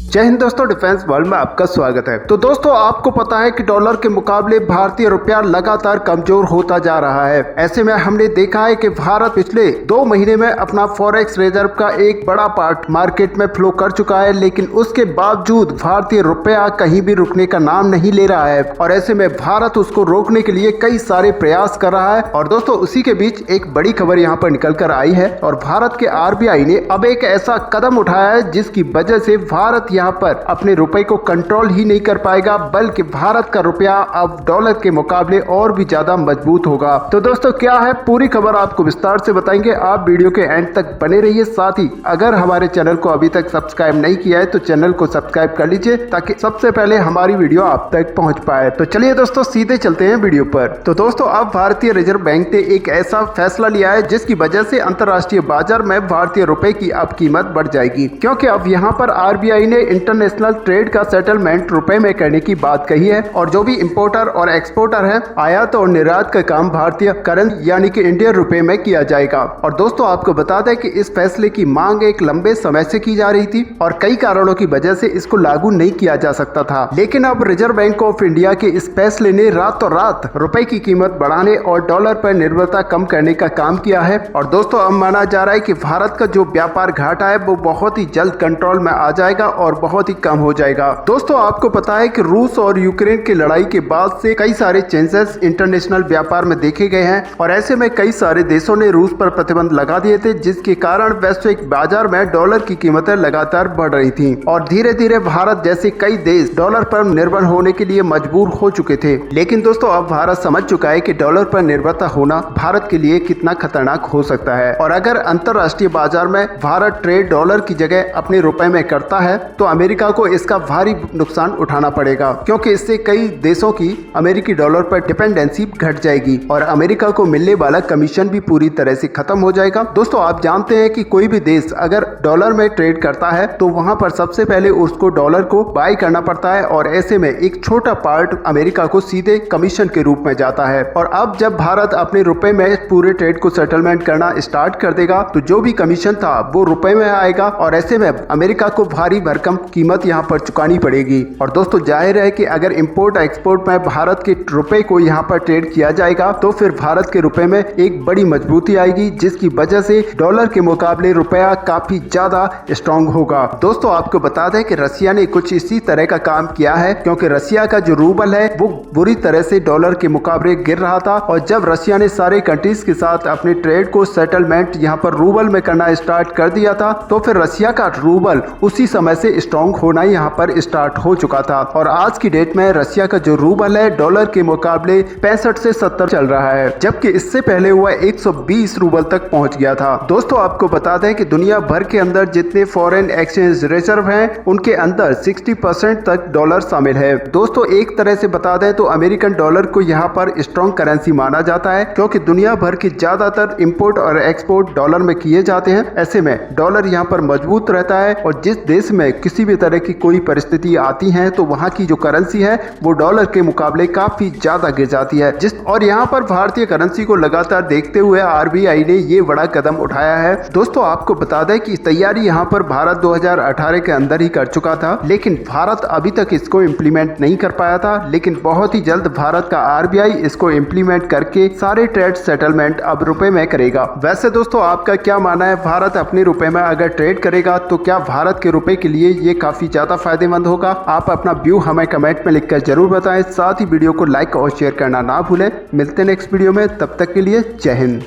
जय हिंद दोस्तों, defence world में आपका स्वागत है। तो दोस्तों, आपको पता है कि डॉलर के मुकाबले भारतीय रुपया लगातार कमजोर होता जा रहा है। ऐसे में हमने देखा है कि भारत पिछले 2 महीने में अपना फॉरेक्स रिजर्व का एक बड़ा पार्ट मार्केट में फ्लो कर चुका है, लेकिन उसके बावजूद भारतीय रुपया कहीं भी रुकने का नाम नहीं ले रहा है और ऐसे में भारत उसको रोकने के लिए कई सारे प्रयास कर रहा है। और दोस्तों, उसी के बीच एक बड़ी खबर यहाँ पर निकल कर आई है और भारत के RBI ने अब एक ऐसा कदम उठाया है जिसकी वजह से भारत यहाँ पर अपने रुपए को कंट्रोल ही नहीं कर पाएगा, बल्कि भारत का रुपया अब डॉलर के मुकाबले और भी ज्यादा मजबूत होगा। तो दोस्तों, क्या है पूरी खबर आपको विस्तार से बताएंगे, आप वीडियो के एंड तक बने रहिए। साथ ही अगर हमारे चैनल को अभी तक सब्सक्राइब नहीं किया है तो चैनल को सब्सक्राइब कर लीजिए ताकि सबसे पहले हमारी वीडियो आप तक पहुंच पाए। तो चलिए दोस्तों, सीधे चलते हैं वीडियो पर। तो दोस्तों, अब भारतीय रिजर्व बैंक ने एक ऐसा फैसला लिया है जिसकी वजह से अंतरराष्ट्रीय बाजार में भारतीय रुपए की अब कीमत बढ़ जाएगी, क्योंकि अब यहाँ पर RBI ने इंटरनेशनल ट्रेड का सेटलमेंट रुपए में करने की बात कही है और जो भी इंपोर्टर और एक्सपोर्टर है, आयात और निर्यात का काम भारतीय करेंसी यानी कि इंडियन रुपए में किया जाएगा। और दोस्तों, आपको बता दें कि इस फैसले की मांग एक लंबे समय से की जा रही थी और कई कारणों की वजह से इसको लागू नहीं किया जा सकता था, लेकिन अब रिजर्व बैंक ऑफ इंडिया के इस फैसले ने रातों रात रुपए की कीमत बढ़ाने और डॉलर पर निर्भरता कम करने का काम किया है। और दोस्तों, अब माना जा रहा है कि भारत का जो व्यापार घाटा है वो बहुत ही जल्द कंट्रोल में आ जाएगा और बहुत ही कम हो जाएगा। दोस्तों, आपको पता है कि रूस और यूक्रेन की लड़ाई के बाद से कई सारे चेंजेस इंटरनेशनल व्यापार में देखे गए हैं और ऐसे में कई सारे देशों ने रूस पर प्रतिबंध लगा दिए थे, जिसके कारण वैश्विक बाजार में डॉलर की कीमतें लगातार बढ़ रही थी और धीरे धीरे भारत जैसे कई देश डॉलर पर निर्भर होने के लिए मजबूर हो चुके थे। लेकिन दोस्तों, अब भारत समझ चुका है कि डॉलर पर निर्भरता होना भारत के लिए कितना खतरनाक हो सकता है और अगर अंतरराष्ट्रीय बाजार में भारत ट्रेड डॉलर की जगह अपने रुपए में करता है तो अमेरिका को इसका भारी नुकसान उठाना पड़ेगा, क्योंकि इससे कई देशों की अमेरिकी डॉलर पर डिपेंडेंसी घट जाएगी और अमेरिका को मिलने वाला कमीशन भी पूरी तरह से खत्म हो जाएगा। दोस्तों, आप जानते हैं कि कोई भी देश अगर डॉलर में ट्रेड करता है तो वहां पर सबसे पहले उसको डॉलर को बाय करना पड़ता है और ऐसे में एक छोटा पार्ट अमेरिका को सीधे कमीशन के रूप में जाता है। और अब जब भारत अपने रुपए में पूरे ट्रेड को सेटलमेंट करना स्टार्ट कर देगा तो जो भी कमीशन था वो रुपए में आएगा और ऐसे में अमेरिका को भारी भरकम कीमत यहाँ पर चुकानी पड़ेगी। और दोस्तों, जाहिर है कि अगर इंपोर्ट एक्सपोर्ट में भारत के रुपए को यहाँ पर ट्रेड किया जाएगा तो फिर भारत के रुपए में एक बड़ी मजबूती आएगी, जिसकी वजह से डॉलर के मुकाबले रुपया काफी ज्यादा स्ट्रॉन्ग होगा। दोस्तों, आपको बता दें कि रसिया ने कुछ इसी तरह का काम किया है, क्योंकि रसिया का जो रूबल है वो बुरी तरह से डॉलर के मुकाबले गिर रहा था और जब रसिया ने सारे कंट्रीज के साथ अपने ट्रेड को सेटलमेंट यहाँ पर रूबल में करना स्टार्ट कर दिया था तो फिर रसिया का रूबल उसी समय से स्ट्रॉन्ग होना यहाँ पर स्टार्ट हो चुका था और आज की डेट में रसिया का जो रूबल है डॉलर के मुकाबले 65 से 70 चल रहा है, जबकि इससे पहले हुआ 120 रूबल तक पहुंच गया था। दोस्तों, आपको बता दें कि दुनिया भर के अंदर जितने फॉरेन एक्सचेंज रिजर्व हैं उनके अंदर 60% तक डॉलर शामिल है। दोस्तों, एक तरह से बता दें तो अमेरिकन डॉलर को यहाँ पर स्ट्रॉन्ग करेंसी माना जाता है, क्योंकि दुनिया भर के ज्यादातर इंपोर्ट और एक्सपोर्ट डॉलर में किए जाते हैं। ऐसे में डॉलर यहाँ पर मजबूत रहता है और जिस देश में किसी भी तरह की कोई परिस्थिति आती है तो वहाँ की जो करेंसी है वो डॉलर के मुकाबले काफी ज्यादा गिर जाती है। और यहाँ पर भारतीय करेंसी को लगातार देखते हुए RBI ने ये बड़ा कदम उठाया है। दोस्तों, आपको बता दें कि तैयारी यहाँ पर भारत 2018 के अंदर ही कर चुका था, लेकिन भारत अभी तक इसको इम्प्लीमेंट नहीं कर पाया था, लेकिन बहुत ही जल्द भारत का RBI इसको इम्प्लीमेंट करके सारे ट्रेड सेटलमेंट अब रुपए में करेगा। वैसे दोस्तों, आपका क्या मानना है, भारत अपने रुपए में अगर ट्रेड करेगा तो क्या भारत के रुपए के लिए ये काफी ज्यादा फायदेमंद होगा? आप अपना व्यू हमें कमेंट में लिखकर जरूर बताएं। साथ ही वीडियो को लाइक और शेयर करना ना भूलें। मिलते हैं नेक्स्ट वीडियो में, तब तक के लिए जय हिंद।